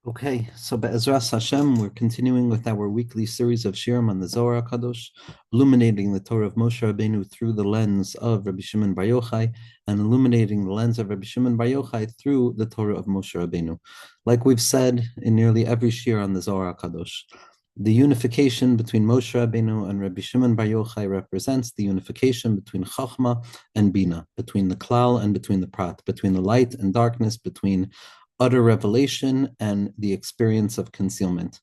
Okay, so Be'ezras Hashem, we're continuing with our weekly series of shirim on the Zohar Kadosh, illuminating the Torah of Moshe Rabbeinu through the lens of Rabbi Shimon Bar Yochai, and illuminating the lens of Rabbi Shimon Bar Yochai through the Torah of Moshe Rabbeinu. Like we've said in nearly every shir on the Zohar Kadosh, the unification between Moshe Rabbeinu and Rabbi Shimon Bar Yochai represents the unification between Chachma and Bina, between the Klal and between the Prat, between the light and darkness, between utter revelation and the experience of concealment.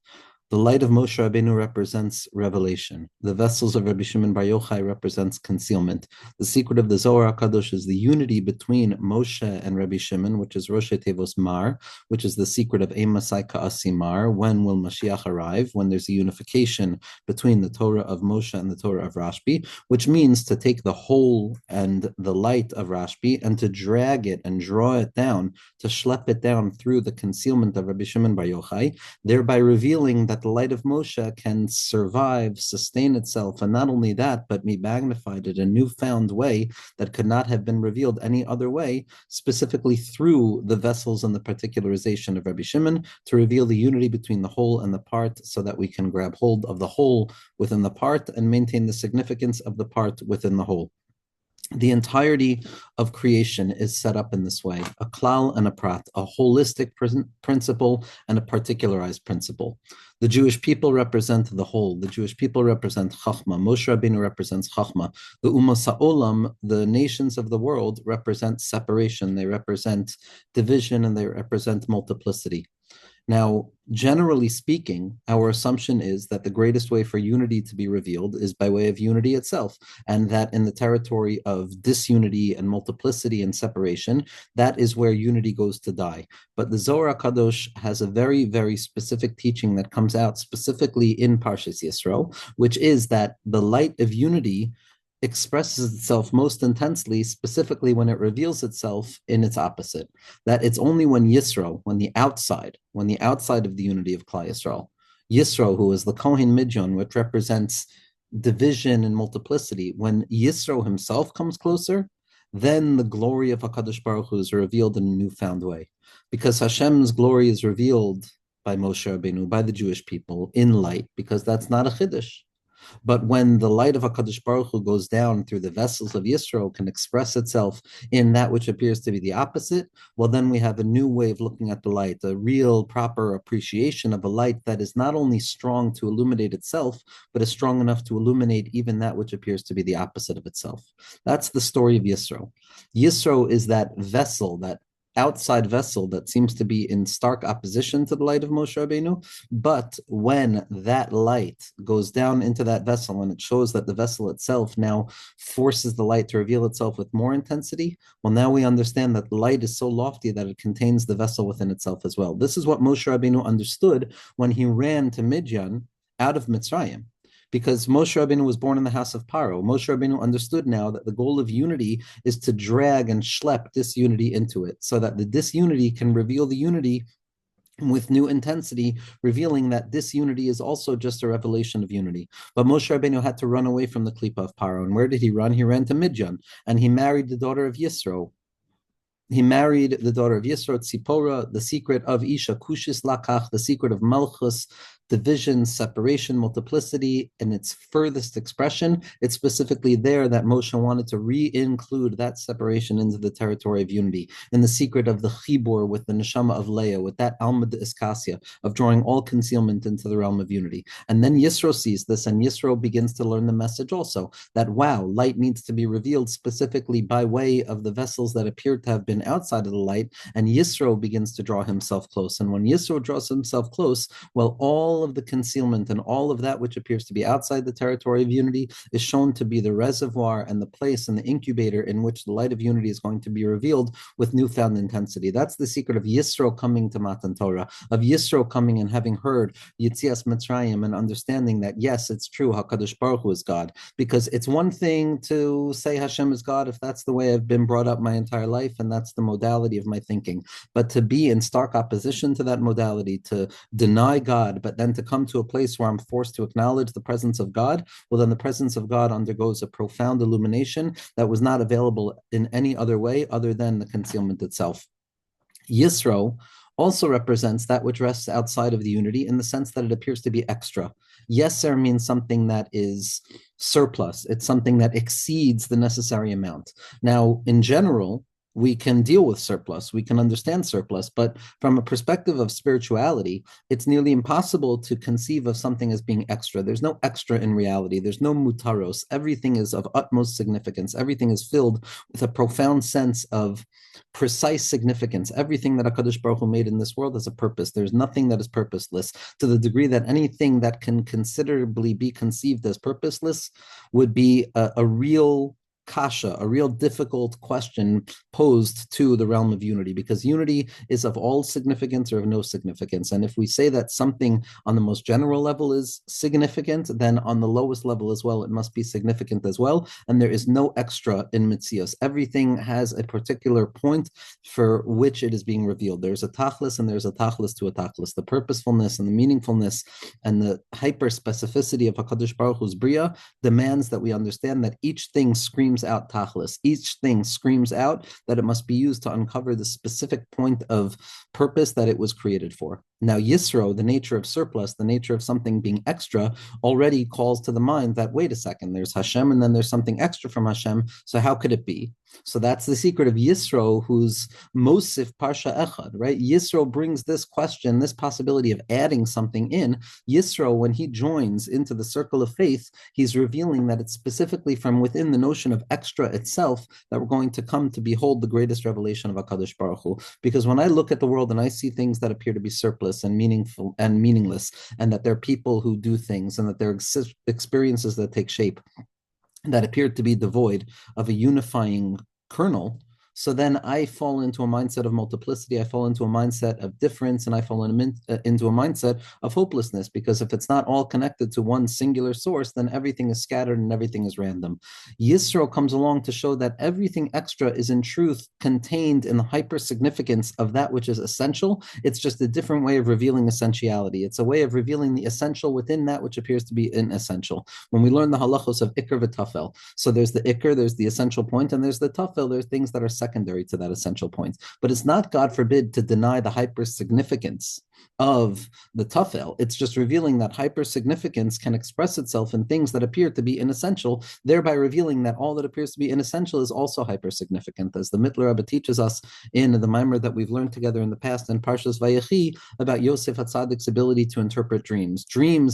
The light of Moshe Rabbeinu represents revelation. The vessels of Rabbi Shimon Bar Yochai represents concealment. The secret of the Zohar HaKadosh is the unity between Moshe and Rabbi Shimon, which is Rosh Tevos Mar, which is the secret of Emasai Ka'asi Mar. When will Mashiach arrive? When there's a unification between the Torah of Moshe and the Torah of Rashbi, which means to take the whole and the light of Rashbi and to drag it and draw it down, to schlep it down through the concealment of Rabbi Shimon Bar Yochai, thereby revealing that the light of Moshe can survive, sustain itself, and not only that, but be magnified in a newfound way that could not have been revealed any other way, specifically through the vessels and the particularization of Rabbi Shimon, to reveal the unity between the whole and the part, so that we can grab hold of the whole within the part and maintain the significance of the part within the whole. The entirety of creation is set up in this way: a klal and a prat, a holistic principle and a particularized principle. The Jewish people represent the whole. The Jewish people represent Chachma. Moshe Rabbeinu represents Chachma. The Ummos Ha'olam, the nations of the world, represent separation. They represent division and they represent multiplicity. Now, generally speaking, our assumption is that the greatest way for unity to be revealed is by way of unity itself, and that in the territory of disunity and multiplicity and separation, that is where unity goes to die. But the Zohar HaKadosh has a very, very specific teaching that comes out specifically in Parshas Yisro, which is that the light of unity expresses itself most intensely, specifically when it reveals itself in its opposite. That it's only when Yisro, when the outside of the unity of Klal Yisrael, Yisro, who is the Kohen Midyon, which represents division and multiplicity, when Yisro himself comes closer, then the glory of HaKadosh Baruch Hu is revealed in a newfound way. Because Hashem's glory is revealed by Moshe Rabbeinu, by the Jewish people, in light, because that's not a chiddush. But when the light of HaKadosh Baruch Hu goes down through the vessels of Yisro, can express itself in that which appears to be the opposite, well, then we have a new way of looking at the light, a real proper appreciation of a light that is not only strong to illuminate itself, but is strong enough to illuminate even that which appears to be the opposite of itself. That's the story of Yisro. Yisro is that vessel, that outside vessel that seems to be in stark opposition to the light of Moshe Rabbeinu. But when that light goes down into that vessel and it shows that the vessel itself now forces the light to reveal itself with more intensity, well, now we understand that the light is so lofty that it contains the vessel within itself as well. This is what Moshe Rabbeinu understood when he ran to Midian out of Mitzrayim. Because Moshe Rabbeinu was born in the house of Paro. Moshe Rabbeinu understood now that the goal of unity is to drag and schlep disunity into it, so that the disunity can reveal the unity with new intensity, revealing that disunity is also just a revelation of unity. But Moshe Rabbeinu had to run away from the Klipa of Paro. And where did he run? He ran to Midian, and he married the daughter of Yisro. He married the daughter of Yisro, Tzipora, the secret of Isha Kushis Lakach, the secret of Malchus, division, separation, multiplicity in its furthest expression. It's specifically there that Moshe wanted to re-include that separation into the territory of unity, in the secret of the chibur with the neshama of Leah, with that alma de iskasia, of drawing all concealment into the realm of unity. And then Yisro sees this, and Yisro begins to learn the message also, that wow, light needs to be revealed specifically by way of the vessels that appear to have been outside of the light, and Yisro begins to draw himself close. And when Yisro draws himself close, well, all of the concealment and all of that which appears to be outside the territory of unity is shown to be the reservoir and the place and the incubator in which the light of unity is going to be revealed with newfound intensity. That's the secret of Yisro coming to Matan Torah, of Yisro coming and having heard Yitzias Mitzrayim and understanding that, yes, it's true, HaKadosh Baruch Hu is God. Because it's one thing to say Hashem is God if that's the way I've been brought up my entire life and that's the modality of my thinking. But to be in stark opposition to that modality, to deny God, but then to come to a place where I'm forced to acknowledge the presence of God, well, then the presence of God undergoes a profound illumination that was not available in any other way other than the concealment itself. Yisro also represents that which rests outside of the unity in the sense that it appears to be extra. Yeser means something that is surplus. It's something that exceeds the necessary amount. Now, in general, we can deal with surplus, we can understand surplus, but from a perspective of spirituality, it's nearly impossible to conceive of something as being extra. There's no extra in reality. There's no mutaros. Everything is of utmost significance. Everything is filled with a profound sense of precise significance. Everything that HaKadosh Baruch Hu made in this world has a purpose. There's nothing that is purposeless, to the degree that anything that can considerably be conceived as purposeless would be a real kasha, a real difficult question posed to the realm of unity, because unity is of all significance or of no significance. And if we say that something on the most general level is significant, then on the lowest level as well, it must be significant as well. And there is no extra in Mitzias. Everything has a particular point for which it is being revealed. There's a tachlis and there's a tachlis to a tachlis. The purposefulness and the meaningfulness and the hyper specificity of HaKadosh Baruch Hu's Bria demands that we understand that each thing screams out tachlis. Each thing screams out that it must be used to uncover the specific point of purpose that it was created for. Now, Yisro, the nature of surplus, the nature of something being extra, already calls to the mind that, wait a second, there's Hashem and then there's something extra from Hashem, so how could it be? So that's the secret of Yisro, who's Mosif Parsha Echad, right? Yisro brings this question, this possibility of adding something in. Yisro, when he joins into the circle of faith, he's revealing that it's specifically from within the notion of extra itself that we're going to come to behold the greatest revelation of HaKadosh Baruch Hu. Because when I look at the world and I see things that appear to be surplus and meaningful and meaningless, and that there are people who do things, and that there are experiences that take shape that appear to be devoid of a unifying kernel, so then I fall into a mindset of multiplicity, I fall into a mindset of difference, and I fall into a mindset of hopelessness, because if it's not all connected to one singular source, then everything is scattered and everything is random. Yisro comes along to show that everything extra is in truth contained in the hyper-significance of that which is essential. It's just a different way of revealing essentiality. It's a way of revealing the essential within that which appears to be inessential. When we learn the halachos of ikr v'tafel, so there's the ikr, there's the essential point, and there's the tafel, there's things that are secondary to that essential point. But it's not, God forbid, to deny the hyper significance of the tafel. It's just revealing that hyper significance can express itself in things that appear to be inessential, thereby revealing that all that appears to be inessential is also hyper significant, as the Mittler Rebbe teaches us in the Maimer that we've learned together in the past in Parshas Vayechi about Yosef HaTzadik's ability to interpret dreams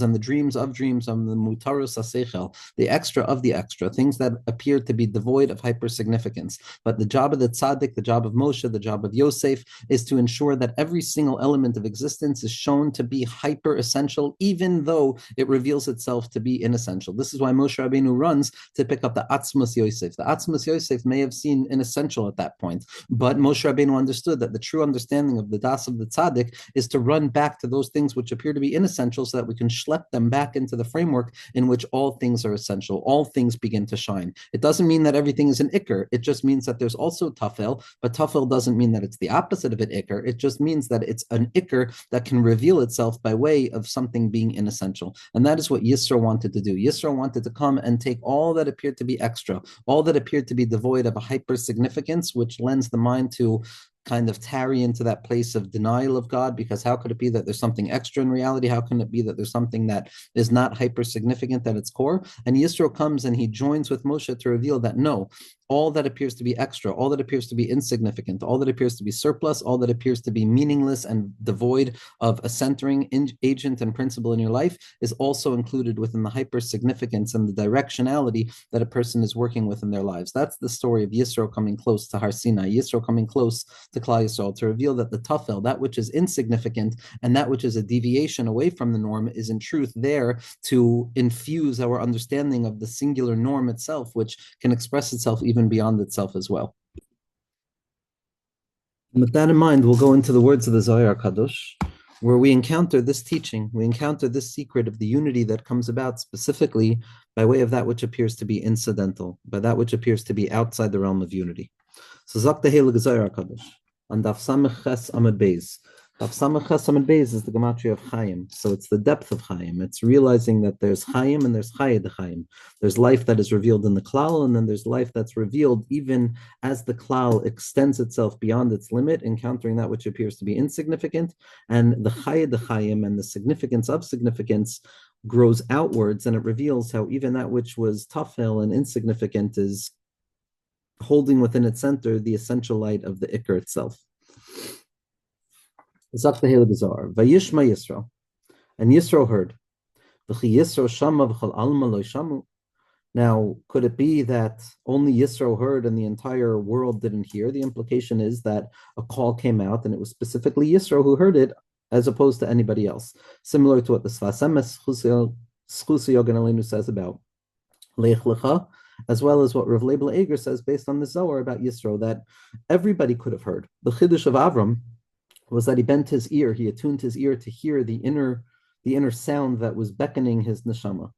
and the dreams of the mutaros hasechel, the extra of the extra, things that appear to be devoid of hyper significance. But the job of the tzaddik, the job of Moshe, the job of Yosef is to ensure that every single element of existence is shown to be hyper essential, even though it reveals itself to be inessential. This is why Moshe Rabbeinu runs to pick up the Atzmos Yosef. The Atzmos Yosef may have seen inessential at that point, but Moshe Rabbeinu understood that the true understanding of the Das of the tzaddik is to run back to those things which appear to be inessential, so that we can schlep them back into the framework in which all things are essential. All things begin to shine. It doesn't mean that everything is an ikr. It just means that there's also tafel, but tafel doesn't mean that it's the opposite of an ikr. It just means that it's an ikr that can reveal itself by way of something being inessential. And that is what Yisro wanted to do. Yisro wanted to come and take all that appeared to be extra, all that appeared to be devoid of a hyper significance, which lends the mind to kind of tarry into that place of denial of God, because how could it be that there's something extra in reality? How can it be that there's something that is not hyper significant at its core? And Yisro comes and he joins with Moshe to reveal that no, all that appears to be extra, all that appears to be insignificant, all that appears to be surplus, all that appears to be meaningless and devoid of a centering agent and principle in your life is also included within the hyper significance and the directionality that a person is working with in their lives. That's the story of Yisro coming close to Har Sinai, Yisro coming close to Klal Yisrael, to reveal that the tafel, that which is insignificant and that which is a deviation away from the norm, is in truth there to infuse our understanding of the singular norm itself, which can express itself even beyond itself as well. And with that in mind, we'll go into the words of the Zohar Kadosh, where we encounter this teaching, we encounter this secret of the unity that comes about specifically by way of that which appears to be incidental, by that which appears to be outside the realm of unity. So Zok the Heilige Zohar Kadosh, and Daf Samech Ches Amud Beis, Daf Samach Chesam Beis is the gematria of Chaim, so it's the depth of Chaim. It's realizing that there's Chaim and there's Chayed Chaim. There's life that is revealed in the klal, and then there's life that's revealed even as the klal extends itself beyond its limit, encountering that which appears to be insignificant. And the Chayed Chaim and the significance of significance grows outwards, and it reveals how even that which was tafel and insignificant is holding within its center the essential light of the Iker itself. Zak the Heilige Zohar, Vayishma Yisro, and Yisro heard. V'chi Yisro shama v'chol alma lo shamu. Now, could it be that only Yisro heard and the entire world didn't hear? The implication is that a call came out and it was specifically Yisro who heard it, as opposed to anybody else. Similar to what the Sfas Emes Chusio Yogan Aleinu says about Lech Lecha, as well as what Rav Leibel Eger says based on the Zohar about Yisro, that everybody could have heard. The Chiddush of Avram was that he bent his ear, he attuned his ear to hear the inner sound that was beckoning his neshama.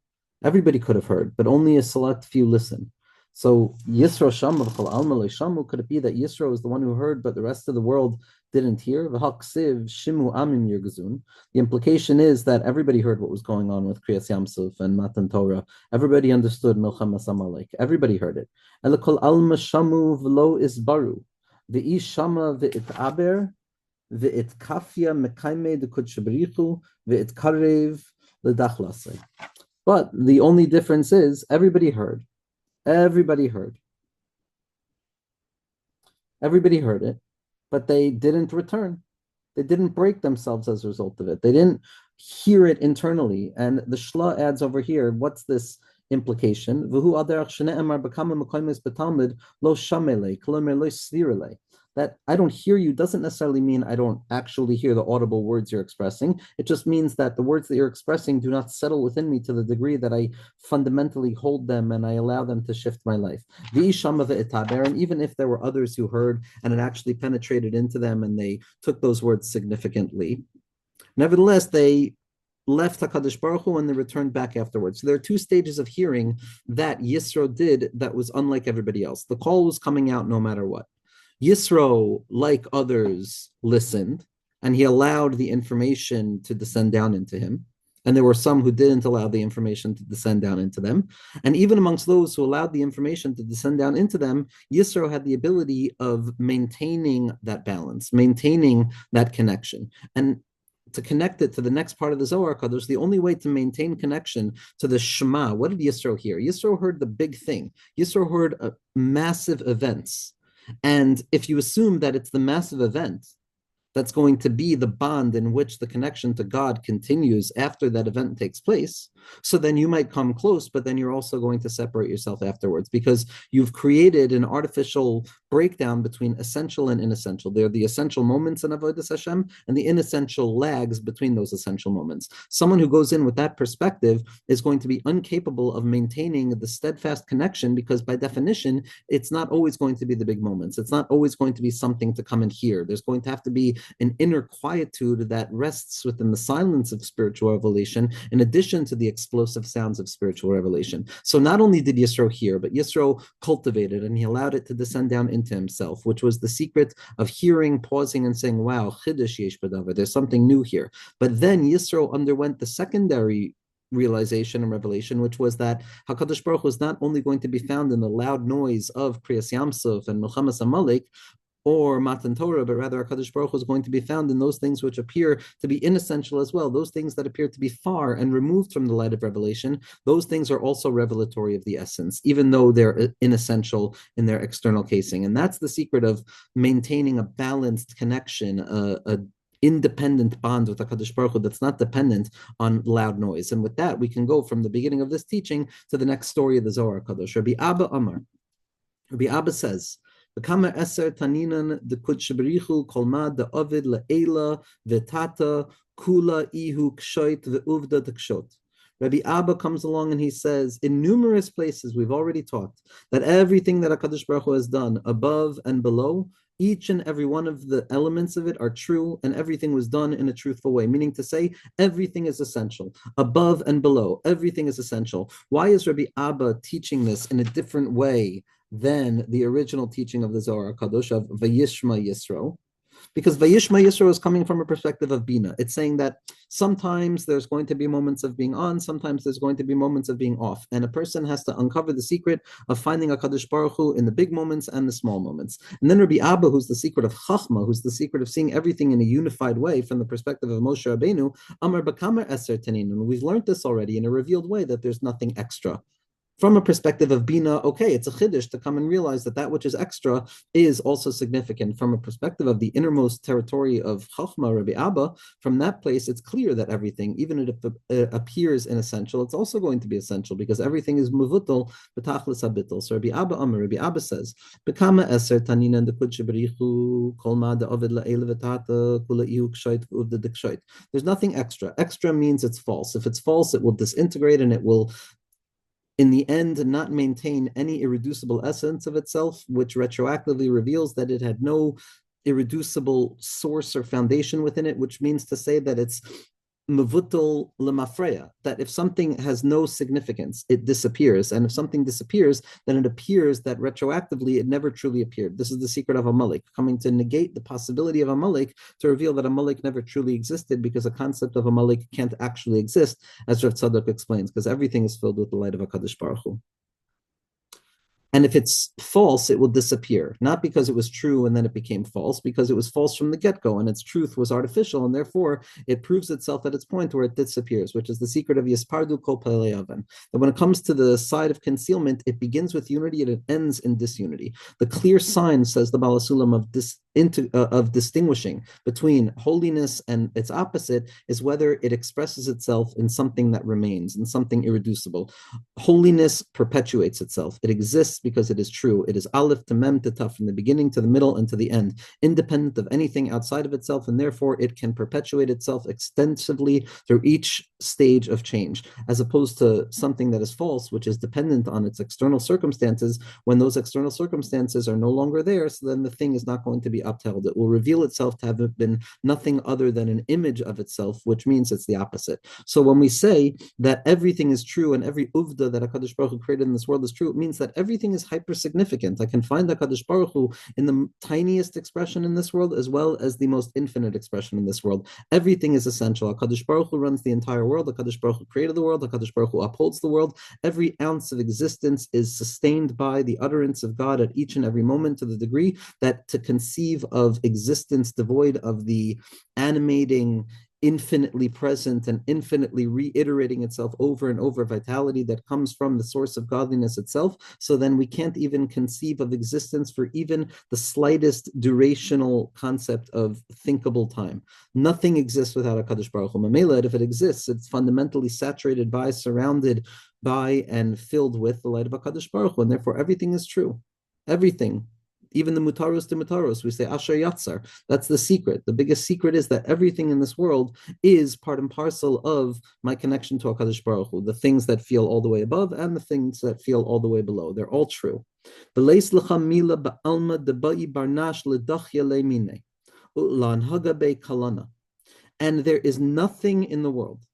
Everybody could have heard, but only a select few listened. So Yisro Shama v'chol alma lo shamu, could it be that Yisro is the one who heard, but the rest of the world didn't hear? V'haksiv shimu amim yirgazun. The implication is that everybody heard what was going on with Kriyas Yamsuf and Matan Torah. Everybody understood Milchamas Amalek. Everybody heard it. Elakol alma shamu v'lo isbaru. V'ish shama v'itaber. V'it kafya mekaime de kudshabrichu v'it karev ledachlase. But the only difference is everybody heard. Everybody heard. Everybody heard it, but they didn't return. They didn't break themselves as a result of it. They didn't hear it internally. And the Shla adds over here, what's this implication? V'hu aderach shene'emar b'kama mekoymes b'talmud lo shamele, kolomer lo svirele. That I don't hear you doesn't necessarily mean I don't actually hear the audible words you're expressing. It just means that the words that you're expressing do not settle within me to the degree that I fundamentally hold them and I allow them to shift my life. And even if there were others who heard and it actually penetrated into them and they took those words significantly, nevertheless, they left HaKadosh Baruch Hu and they returned back afterwards. So there are two stages of hearing that Yisro did that was unlike everybody else. The call was coming out no matter what. Yisro, like others, listened, and he allowed the information to descend down into him. And there were some who didn't allow the information to descend down into them. And even amongst those who allowed the information to descend down into them, Yisro had the ability of maintaining that balance, maintaining that connection. And to connect it to the next part of the Zohar Kadosh, the only way to maintain connection to the Shema, what did Yisro hear? Yisro heard the big thing. Yisro heard massive events. And if you assume that it's the massive event that's going to be the bond in which the connection to God continues after that event takes place, so then you might come close, but then you're also going to separate yourself afterwards because you've created an artificial breakdown between essential and inessential. They're the essential moments in Avodas Hashem and the inessential lags between those essential moments. Someone who goes in with that perspective is going to be incapable of maintaining the steadfast connection because by definition, it's not always going to be the big moments. It's not always going to be something to come and hear. There's going to have to be an inner quietude that rests within the silence of spiritual revelation in addition to the explosive sounds of spiritual revelation. So not only did Yisro hear, but Yisro cultivated and he allowed it to descend down into himself, which was the secret of hearing, pausing, and saying, wow, chiddush yesh b'davar, there's something new here. But then Yisro underwent the secondary realization and revelation, which was that HaKadosh Baruch Hu was not only going to be found in the loud noise of Kriyas Yamsuf and Milchamas Amalek, or Matan Torah, but rather HaKadosh Baruch Hu is going to be found in those things which appear to be inessential as well, those things that appear to be far and removed from the light of revelation. Those things are also revelatory of the essence, even though they're inessential in their external casing. And that's the secret of maintaining a balanced connection, a independent bond with HaKadosh Baruch Hu that's not dependent on loud noise. And with that, we can go from the beginning of this teaching to the next story of the Zohar Kadosh. Rabbi Abba Amar. Rabbi Abba says, V'kama eser taninan de kudshabrichu kolma de ovid le'ela v'tata kula ihu kshoit ve'uvda d'kshot. Rabbi Abba comes along and he says, in numerous places we've already talked that everything that HaKadosh Baruch Hu has done above and below, each and every one of the elements of it are true and everything was done in a truthful way, meaning to say everything is essential, above and below, everything is essential. Why is Rabbi Abba teaching this in a different way than the original teaching of the Zohar HaKadosh of Vayishma Yisro? Because Vayishma Yisro is coming from a perspective of Bina. It's saying that sometimes there's going to be moments of being on, sometimes there's going to be moments of being off. And a person has to uncover the secret of finding HaKadosh Baruch Hu in the big moments and the small moments. And then Rabbi Abba, who's the secret of Chachma, who's the secret of seeing everything in a unified way from the perspective of Moshe Rabbeinu, Amar Bakamer Eser Taninun. We've learned this already in a revealed way that there's nothing extra. From a perspective of Bina, okay, it's a chiddush to come and realize that which is extra is also significant. From a perspective of the innermost territory of Chachma, Rabbi Abba, from that place, it's clear that everything, even if it appears inessential, it's also going to be essential because everything is muvutal, b'tachlis habitul. So Rabbi Abba says, Bekama eser tanina and the kudshabarichu kolma de ovid la'ele v'tata kula ihu kshoit v'uvda de kshoit. There's nothing extra. Extra means it's false. If it's false, it will disintegrate and it will in the end not maintain any irreducible essence of itself, which retroactively reveals that it had no irreducible source or foundation within it, which means to say that it's mevutal lemafreya, that if something has no significance, it disappears. And if something disappears, then it appears that retroactively it never truly appeared. This is the secret of Amalek, coming to negate the possibility of Amalek, to reveal that Amalek never truly existed, because a concept of Amalek can't actually exist, as Rav Tzadok explains, because everything is filled with the light of HaKadosh Baruch Hu. And if it's false, it will disappear, not because it was true and then it became false, because it was false from the get-go and its truth was artificial, and therefore it proves itself at its point where it disappears, which is the secret of Yispardu Kol Palei Aven. That when it comes to the side of concealment, it begins with unity and it ends in disunity. The clear sign, says the Baal HaSulam, of distinguishing between holiness and its opposite is whether it expresses itself in something that remains, in something irreducible. Holiness perpetuates itself. It exists because it is true. It is aleph to mem to taf, from the beginning to the middle and to the end, independent of anything outside of itself, and therefore it can perpetuate itself extensively through each stage of change, as opposed to something that is false, which is dependent on its external circumstances. When those external circumstances are no longer there, so then the thing is not going to be upheld. It will reveal itself to have been nothing other than an image of itself, which means it's the opposite. So when we say that everything is true and every uvda that HaKadosh Baruch Hu created in this world is true, it means that everything is hyper-significant. I can find HaKadosh Baruch Hu in the tiniest expression in this world as well as the most infinite expression in this world. Everything is essential. HaKadosh Baruch Hu runs the entire world. HaKadosh Baruch Hu created the world. HaKadosh Baruch Hu upholds the world. Every ounce of existence is sustained by the utterance of God at each and every moment, to the degree that to conceive of existence devoid of the animating, infinitely present and infinitely reiterating itself over and over vitality that comes from the source of godliness itself, so then we can't even conceive of existence for even the slightest durational concept of thinkable time. Nothing exists without HaKadosh Baruch Hu. Mamela, if it exists, it's fundamentally saturated by, surrounded by, and filled with the light of HaKadosh Baruch Hu, and therefore everything is true. Everything. Even the mutaros to mutaros, we say asher yatzar. That's the secret. The biggest secret is that everything in this world is part and parcel of my connection to HaKadosh Baruch Hu. The things that feel all the way above and the things that feel all the way below. They're all true. And there is nothing in the world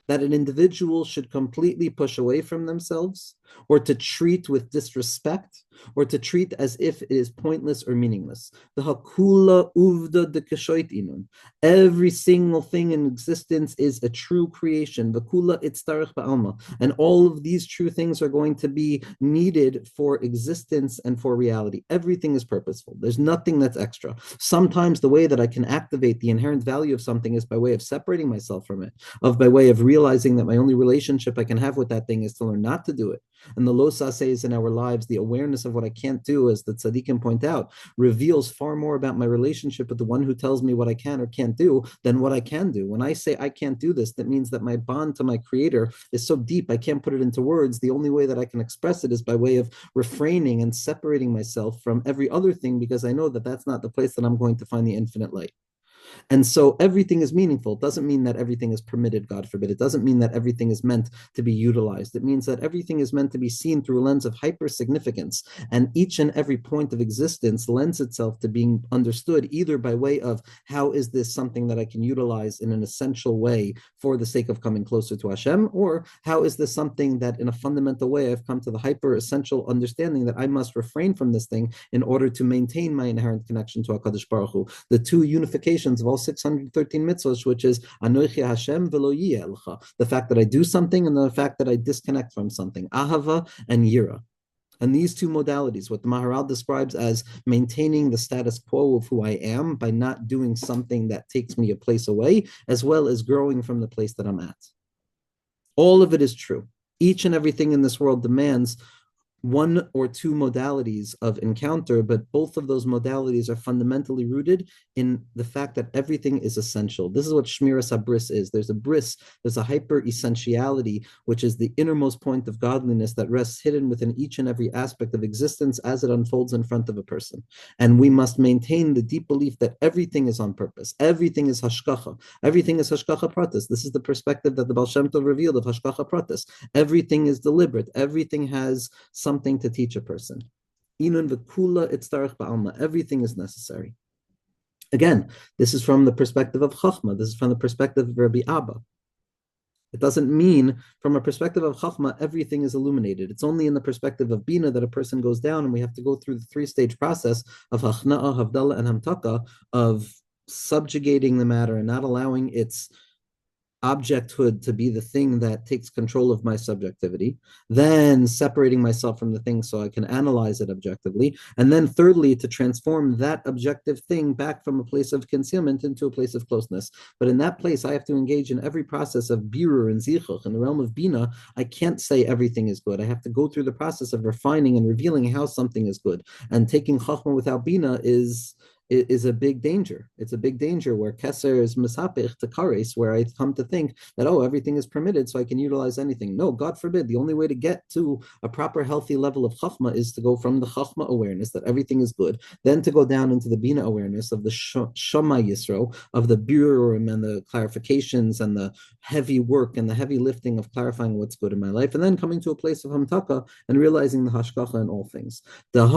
that an individual should completely push away from themselves, or to treat with disrespect, or to treat as if it is pointless or meaningless. The hakula uvda de kashoit inun. Every single thing in existence is a true creation. The kula itztarich ba'alma. And all of these true things are going to be needed for existence and for reality. Everything is purposeful. There's nothing that's extra. Sometimes the way that I can activate the inherent value of something is by way of separating myself from it, by way of realizing that my only relationship I can have with that thing is to learn not to do it. And the los ases in our lives, the awareness of what I can't do, as the tzaddikim point out, reveals far more about my relationship with the one who tells me what I can or can't do than what I can do. When I say I can't do this, that means that my bond to my creator is so deep I can't put it into words. The only way that I can express it is by way of refraining and separating myself from every other thing, because I know that that's not the place that I'm going to find the infinite light. And so everything is meaningful. It doesn't mean that everything is permitted, God forbid. It doesn't mean that everything is meant to be utilized. It means that everything is meant to be seen through a lens of hyper significance. And each and every point of existence lends itself to being understood either by way of how is this something that I can utilize in an essential way for the sake of coming closer to Hashem, or how is this something that in a fundamental way I've come to the hyper essential understanding that I must refrain from this thing in order to maintain my inherent connection to HaKadosh Baruch Hu. The two unifications of all 613 mitzvahs, which is Anochi Hashem velo yiyeh, the fact that I do something and the fact that I disconnect from something, Ahava and Yira. And these two modalities, what the Maharal describes as maintaining the status quo of who I am by not doing something that takes me a place away, as well as growing from the place that I'm at. All of it is true. Each and everything in this world demands one or two modalities of encounter, but both of those modalities are fundamentally rooted in the fact that everything is essential. This is what Shmiras HaBris is. There's a bris, there's a hyper-essentiality, which is the innermost point of godliness that rests hidden within each and every aspect of existence as it unfolds in front of a person. And we must maintain the deep belief that everything is on purpose. Everything is hashkacha. Everything is hashkacha pratis. This is the perspective that the Baal Shem Tov revealed of hashkacha pratis. Everything is deliberate. Everything has something to teach a person. Inun v'kula itzarech ba'alma. Everything is necessary. Again, this is from the perspective of Chachma. This is from the perspective of Rabbi Abba. It doesn't mean from a perspective of Chachma, everything is illuminated. It's only in the perspective of Bina that a person goes down, and we have to go through the three-stage process of Hachna'a, Havdalah, and Hamtaka, of subjugating the matter and not allowing its objecthood to be the thing that takes control of my subjectivity, then separating myself from the thing so I can analyze it objectively, and then thirdly, to transform that objective thing back from a place of concealment into a place of closeness. But in that place, I have to engage in every process of birur and zichuch. In the realm of Bina, I can't say everything is good. I have to go through the process of refining and revealing how something is good. And taking Chachma without Bina is a big danger. It's a big danger where Keser is misapich to kares, where I come to think that, oh, everything is permitted, so I can utilize anything. No, God forbid. The only way to get to a proper, healthy level of Chachma is to go from the Chachma awareness that everything is good, then to go down into the Bina awareness of the Shama Yisro, of the Birurim and the clarifications and the heavy work and the heavy lifting of clarifying what's good in my life, and then coming to a place of Hamtaka and realizing the Hashkacha in all things. There's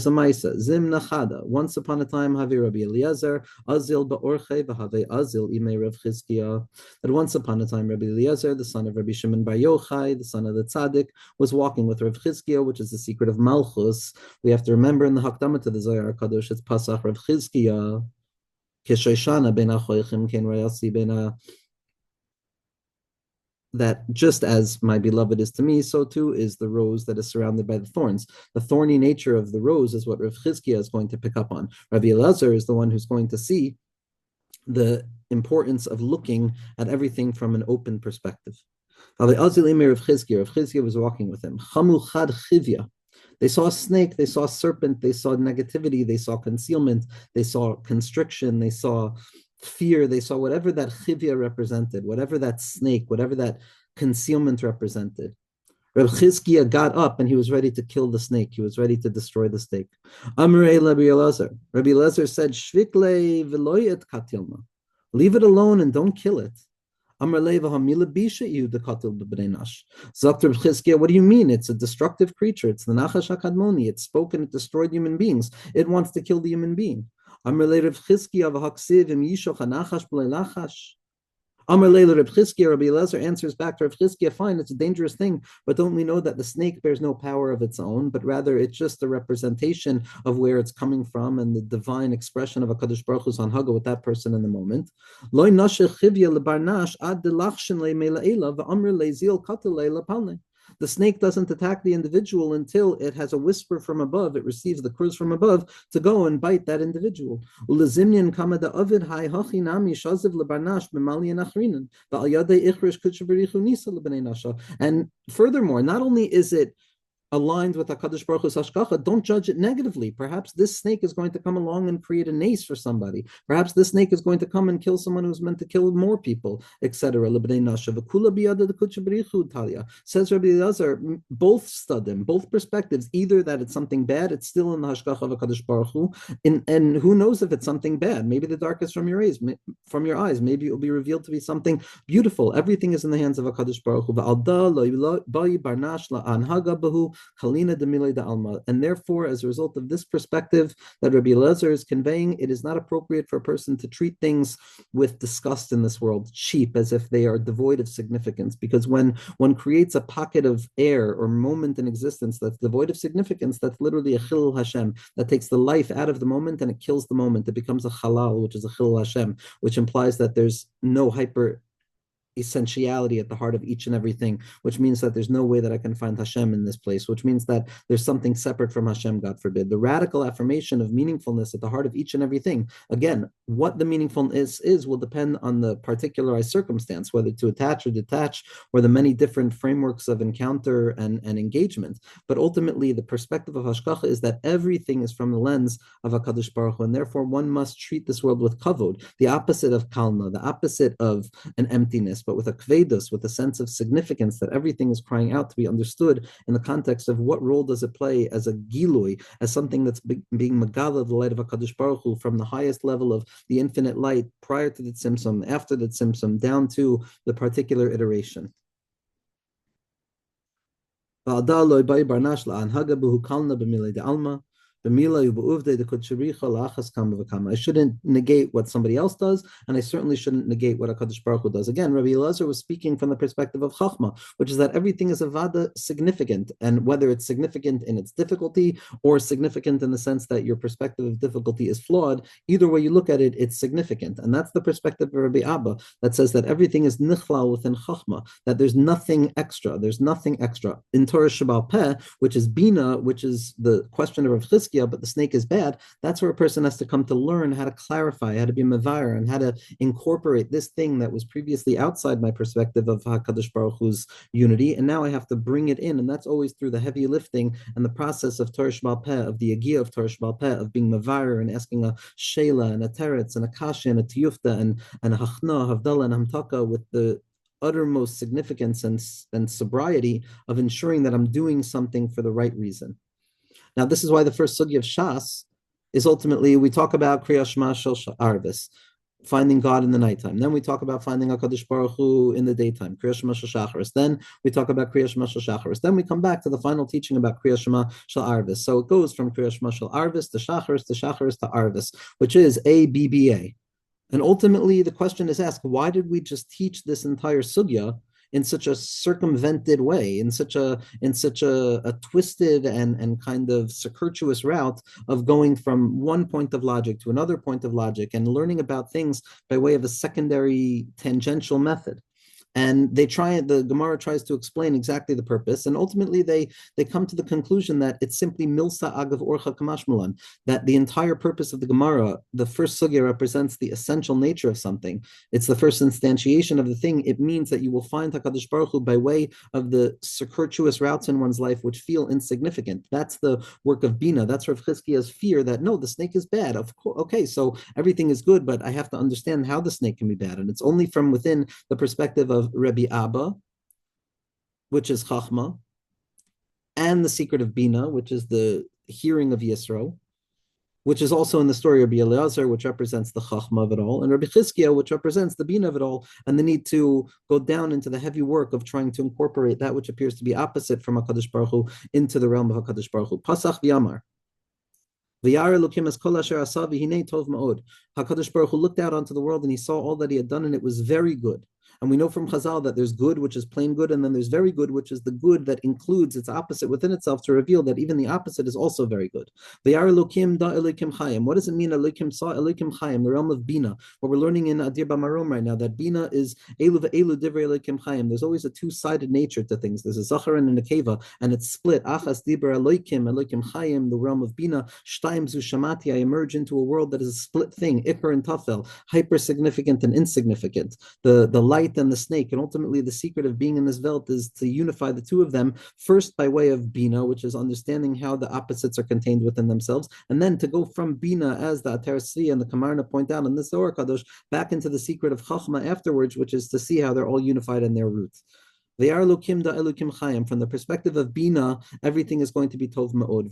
a Maisa, Zim Nachada. Once upon a time, Havi Rabbi Eliezer, Azil Ba'orche, V'Havei Azil Imei Rav Chizkiah. That once upon a time, Rabbi Eliezer, the son of Rabbi Shimon Bar Yochai, the son of the Tzaddik, was walking with Rav Chizkiah, which is the secret of Malchus. We have to remember in the Hakdama to the Zohar Kadosh, it's Pasach Rav Chizkiah, Keshoshana ben Achoichim ken Rayasi ben that just as my beloved is to me, so too is the rose that is surrounded by the thorns. The thorny nature of the rose is what Rav Chizkiah is going to pick up on. Rabbi Elazar is the one who's going to see the importance of looking at everything from an open perspective. Rav Chizkiah was walking with him. They saw a snake, they saw a serpent, they saw negativity, they saw concealment, they saw constriction, they saw fear, they saw whatever that chivya represented, whatever that snake, whatever that concealment represented. Reb Chizkiah got up and he was ready to kill the snake. He was ready to destroy the snake. Amrei Rabbi Elazar. Rabbi Elazar said, Shvikle v'loyet katilma. Leave it alone and don't kill it. Amrei v'hamila bisha iu dekatil b'bnei nash. Zakt Reb Chizkiah, what do you mean? It's a destructive creature. It's the Nachash HaKadmoni. It's spoken, it destroyed human beings. It wants to kill the human being. Amarle Reb Chizkiah v'haksiv im yishoch hanachash b'lei lachash. Amarle Reb Chizkiah, Rabbi Elazar answers back to Reb Chizkiah, fine, it's a dangerous thing, but don't we know that the snake bears no power of its own, but rather it's just a representation of where it's coming from and the divine expression of HaKadosh Baruch Hu's Hanhaga with that person in the moment. Loi nashech chivya lebarnash ad delachshin le me'la'ela v'amr le zil katel le lapalne. The snake doesn't attack the individual until it has a whisper from above, it receives the cruise from above to go and bite that individual. And furthermore, not only is it aligned with HaKadosh Baruch Hu's hashgacha, don't judge it negatively. Perhaps this snake is going to come along and create a nace for somebody. Perhaps this snake is going to come and kill someone who's meant to kill more people, etc. Says Rabbi Elazar, both studim, both perspectives, either that it's something bad, it's still in the hashgacha of HaKadosh Baruch Hu, and who knows if it's something bad. Maybe the dark is from your eyes. Maybe it will be revealed to be something beautiful. Everything is in the hands of HaKadosh Baruch Hu. And therefore, as a result of this perspective that Rabbi Elazar is conveying, it is not appropriate for a person to treat things with disgust in this world, cheap, as if they are devoid of significance. Because when one creates a pocket of air or moment in existence that's devoid of significance, that's literally a chilul Hashem, that takes the life out of the moment and it kills the moment. It becomes a halal, which is a chilul Hashem, which implies that there's no hyper essentiality at the heart of each and everything, which means that there's no way that I can find Hashem in this place, which means that there's something separate from Hashem, God forbid. The radical affirmation of meaningfulness at the heart of each and everything. Again, what the meaningfulness is will depend on the particularized circumstance, whether to attach or detach, or the many different frameworks of encounter and engagement. But ultimately, the perspective of Hashgacha is that everything is from the lens of HaKadosh Baruch Hu, and therefore one must treat this world with kavod, the opposite of kalna, the opposite of an emptiness, but with a kvedus, with a sense of significance that everything is crying out to be understood in the context of what role does it play as a gilui, as something that's being magala, the light of HaKadosh Baruch Hu, from the highest level of the infinite light prior to the tzimtzum, after the tzimtzum, down to the particular iteration. I shouldn't negate what somebody else does, and I certainly shouldn't negate what HaKadosh Baruch Hu does. Again, Rabbi Elazar was speaking from the perspective of Chachma, which is that everything is avada significant, and whether it's significant in its difficulty or significant in the sense that your perspective of difficulty is flawed, either way you look at it, it's significant. And that's the perspective of Rabbi Abba, that says that everything is nichlal within Chachma, that there's nothing extra. There's nothing extra. In Torah Shabbal Peh, which is Bina, which is the question of Rav Chizkiah, but the snake is bad, that's where a person has to come to learn how to clarify, how to be mevayer, and how to incorporate this thing that was previously outside my perspective of HaKadosh Baruch Hu's unity, and now I have to bring it in, and that's always through the heavy lifting and the process of Torah Sheba'al Peh, of the Yagiyah of Torah Sheba'al Peh, of being mevayer and asking a sheila and a teretz and a kasha and a tiyufta and a hachna, havdalah and hamtaka with the uttermost significance and sobriety of ensuring that I'm doing something for the right reason. Now, this is why the first sugi of Shas is ultimately, we talk about Kriya Shema Shel Arvis, finding God in the nighttime. Then we talk about finding HaKadosh Baruch Hu in the daytime, Kriya Shema Shel Shacharis. Then we talk about Kriya Shema Shel Shacharis. Then we come back to the final teaching about Kriya Shema Shel Arvis. So it goes from Kriya Shema Shel Arvis to Shacharis to Arvis, which is ABBA. And ultimately, the question is asked, why did we just teach this entire sugya in such a circumvented way, in such a twisted and kind of circuitous route of going from one point of logic to another point of logic and learning about things by way of a secondary tangential method? And the Gemara tries to explain exactly the purpose, and ultimately they come to the conclusion that it's simply milsa agav orcha kamashmalan, that the entire purpose of the Gemara, the first sugya, represents the essential nature of something. It's the first instantiation of the thing. It means that you will find HaKadosh Baruch Hu by way of the circuitous routes in one's life which feel insignificant. That's the work of Bina. That's Rav Chizkiah's fear that, no, the snake is bad. Of course, okay, so everything is good, but I have to understand how the snake can be bad. And it's only from within the perspective of Rabbi Abba, which is Chachma, and the secret of Bina, which is the hearing of Yisro, which is also in the story of Rabbi Elazar, which represents the Chachma of it all, and Rabbi Chizkiah, which represents the Bina of it all, and the need to go down into the heavy work of trying to incorporate that which appears to be opposite from HaKadosh Baruch Hu into the realm of HaKadosh Baruch Hu. Pasach v'yamar. HaKadosh Baruch Hu looked out onto the world and he saw all that he had done, and it was very good. And we know from Chazal that there's good, which is plain good, and then there's very good, which is the good that includes its opposite within itself to reveal that even the opposite is also very good. What does it mean, Elokim saw Elokim Chaim, the realm of Bina? What we're learning in Adir Bamarom right now, that Bina is Elu ve'elu divrei Elokim Chaim. There's always a two-sided nature to things. There's a Zohar and a Nekeva, and it's split. Achas Dibra Elokim Chaim, the realm of Bina. Shtaim Zu Shamati, I emerge into a world that is a split thing, Iker and Tafel, hyper-significant and insignificant. The light light and the snake. And ultimately, the secret of being in this Welt is to unify the two of them, first by way of Bina, which is understanding how the opposites are contained within themselves, and then to go from Bina, as the Atarasi and the Kamarna point out in the Zohar Kadosh, back into the secret of Chachma afterwards, which is to see how they're all unified in their roots. From the perspective of Bina, everything is going to be Tov Ma'od.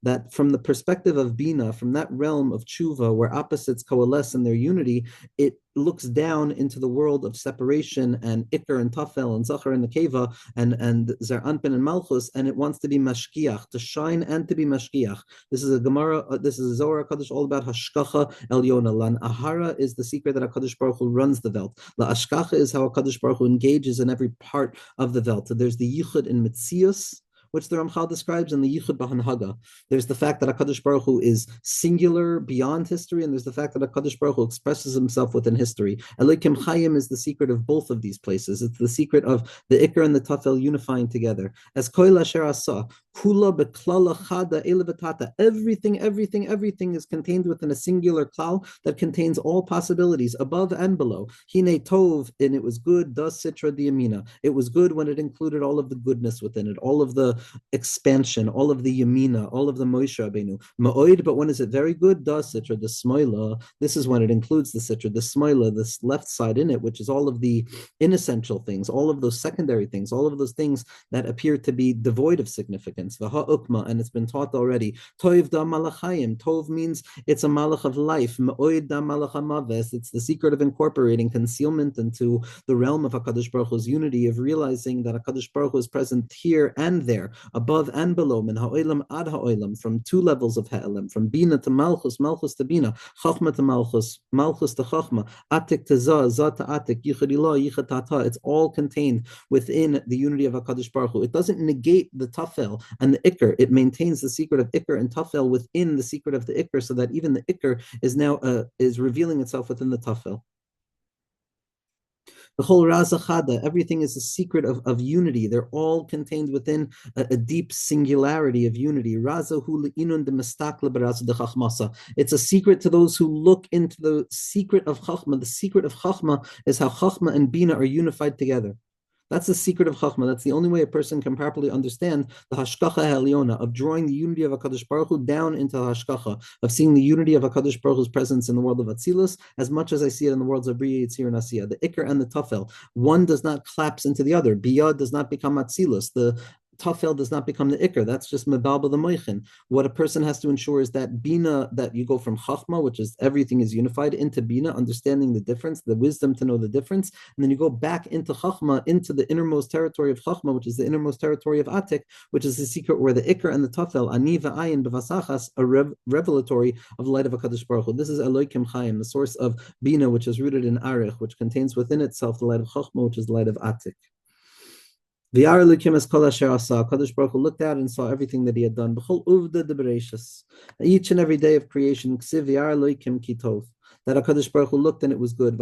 That from the perspective of Bina, from that realm of Tshuva, where opposites coalesce in their unity, it looks down into the world of separation and Iker and Tafel and Zohar and Nekeva and Zer Anpin and Malchus, and it wants to be Mashkiach, to shine and to be Mashkiach. This is a Gemara, this is a Zohar HaKadosh all about Hashkacha Elyona. Lan Ahara is the secret that HaKadosh Baruch Hu runs the Welt. La Ashkacha is how HaKadosh Baruch Hu engages in every part of the Welt. So there's the Yichud in Metzius, which the Ramchal describes in the Yichud B'Hanhaga. There's the fact that HaKadosh Baruch Hu is singular beyond history, and there's the fact that HaKadosh Baruch Hu expresses himself within history. Elokim Chayim is the secret of both of these places. It's the secret of the Iker and the Tafel unifying together. As Koil Asher Asa, Kula Beklala Chada Elevatata. Everything is contained within a singular klal that contains all possibilities, above and below. Hine Tov, and it was good, Das Sitra Diamina. It was good when it included all of the goodness within it, all of the expansion, all of the Yamina, all of the Moshe Rabbeinu. Ma'oid, but when is it very good? Da Sitra, the Smoila. This is when it includes the Sitra, the Smoila, this left side in it, which is all of the inessential things, all of those secondary things, all of those things that appear to be devoid of significance. Vaha Ukma, and it's been taught already. Toiv da malachayim. Tov means it's a malach of life. Ma'oid da malach hamaves. It's the secret of incorporating concealment into the realm of HaKadosh Baruch Hu's unity, of realizing that HaKadosh Baruch Hu is present here and there, above and below, min ha'olam ad ha'olam, from two levels of ha'elam, from Bina to Malchus, Malchus to Bina, Chachma to Malchus, Malchus to Chachma, Atik to Zah, Zah to Atik, Yichud Ilah, Yichud Tata. It's all contained within the unity of HaKadosh Baruch Hu. It doesn't negate the Tafel and the Iker. It maintains the secret of Iker and Tafel within the secret of the Iker, so that even the Iker is now is revealing itself within the Tafel. The whole Raza Chada, everything is a secret of unity. They're all contained within a deep singularity of unity. Raza hu le'inun de mestakle b'raza de chachmasa. It's a secret to those who look into the secret of Chachma. The secret of Chachma is how Chachma and Bina are unified together. That's the secret of Chachma. That's the only way a person can properly understand the Hashkacha Ha'elyona, of drawing the unity of HaKadosh Baruch Hu down into the Hashkacha, of seeing the unity of HaKadosh Baruch Hu's presence in the world of Atzilus as much as I see it in the worlds of Bria, Yitzir, and Asiya. The Iker and the Tafel. One does not collapse into the other. Biyah does not become Atzilus. The Tafel does not become the Iker. That's just Mebalba the Moichin. What a person has to ensure is that Bina, that you go from Chachma, which is everything is unified, into Bina, understanding the difference, the wisdom to know the difference, and then you go back into Chachma, into the innermost territory of Chachma, which is the innermost territory of Atik, which is the secret where the Iker and the Tafel, Ani v'ayin b'vasachas, are revelatory of the light of HaKadosh Baruch Hu. This is Elokim Chaim, the source of Bina, which is rooted in Arich, which contains within itself the light of Chachma, which is the light of Atik. Kadosh Baruch Hu looked out and saw everything that he had done. Each and every day of creation, that HaKadosh Baruch Hu looked and it was good.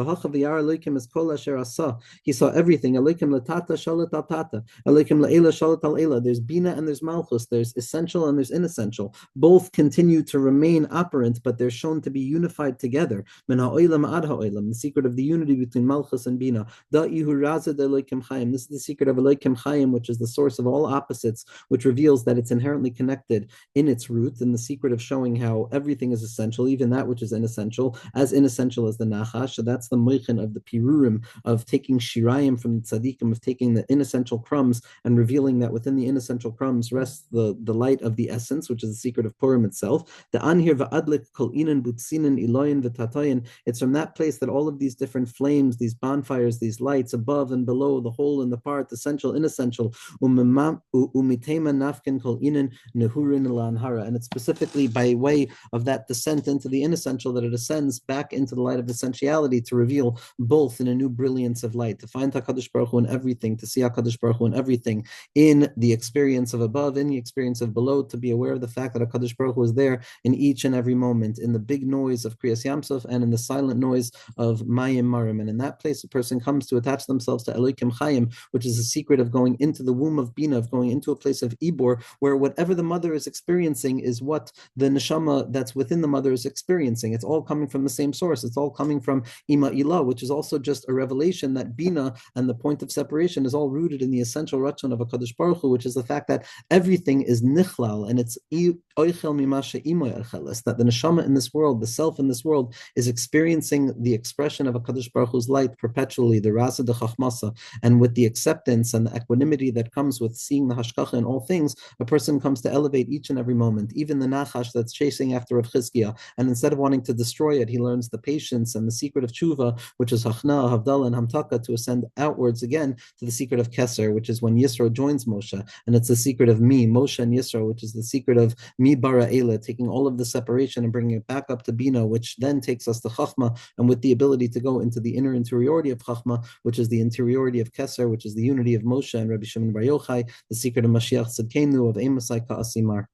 He saw everything. There's Bina and there's Malchus. There's essential and there's inessential. Both continue to remain operant, but they're shown to be unified together. The secret of the unity between Malchus and Bina. This is the secret of Elokim Chaim, which is the source of all opposites, which reveals that it's inherently connected in its roots, and the secret of showing how everything is essential, even that which is inessential, as inessential as the Nachash. So that's the moichin of the Pirurim, of taking Shirayim from the Tzaddikim, of taking the inessential crumbs and revealing that within the inessential crumbs rests the light of the essence, which is the secret of Purim itself. The Anhir va'adlik kol inan butzinin iloyin v'tatayin. It's from that place that all of these different flames, these bonfires, these lights above and below, the whole and the part, essential, inessential, umitema nafkin kol inan nehurin lanhara. And it's specifically by way of that descent into the inessential that it ascends back into the light of essentiality to reveal both in a new brilliance of light, to find HaKadosh Baruch Hu in everything, to see HaKadosh Baruch Hu in everything, in the experience of above, in the experience of below, to be aware of the fact that HaKadosh Baruch Hu is there in each and every moment, in the big noise of Kriyas Yamsuf and in the silent noise of Mayim Marim. And in that place, a person comes to attach themselves to Elokim Chaim, which is the secret of going into the womb of Bina, of going into a place of Ibor, where whatever the mother is experiencing is what the neshama that's within the mother is experiencing. It's all coming from the same same source. It's all coming from Ima Ilah, which is also just a revelation that Bina and the point of separation is all rooted in the essential Ratzon of HaKadosh Baruch Hu, which is the fact that everything is nichlal, and it's oichel mimashe imoy oicheles, that the neshama in this world, the self in this world, is experiencing the expression of HaKadosh Baruch Hu's light perpetually, the rasa de chachmasa, and with the acceptance and the equanimity that comes with seeing the hashkacha in all things, a person comes to elevate each and every moment, even the nachash that's chasing after Rav Chizkiah, and instead of wanting to destroy it, he learns the patience and the secret of tshuva, which is hachna, havdalah, and hamtaka, to ascend outwards again to the secret of Keser, which is when Yisro joins Moshe, and it's the secret of me, Moshe and Yisro, which is the secret of mi bara Eila, taking all of the separation and bringing it back up to Bina, which then takes us to Chachma, and with the ability to go into the inner interiority of Chachma, which is the interiority of Keser, which is the unity of Moshe and Rabbi Shimon Bar Yochai, the secret of Mashiach Tzidkenu, of Emasai Ka'asimar.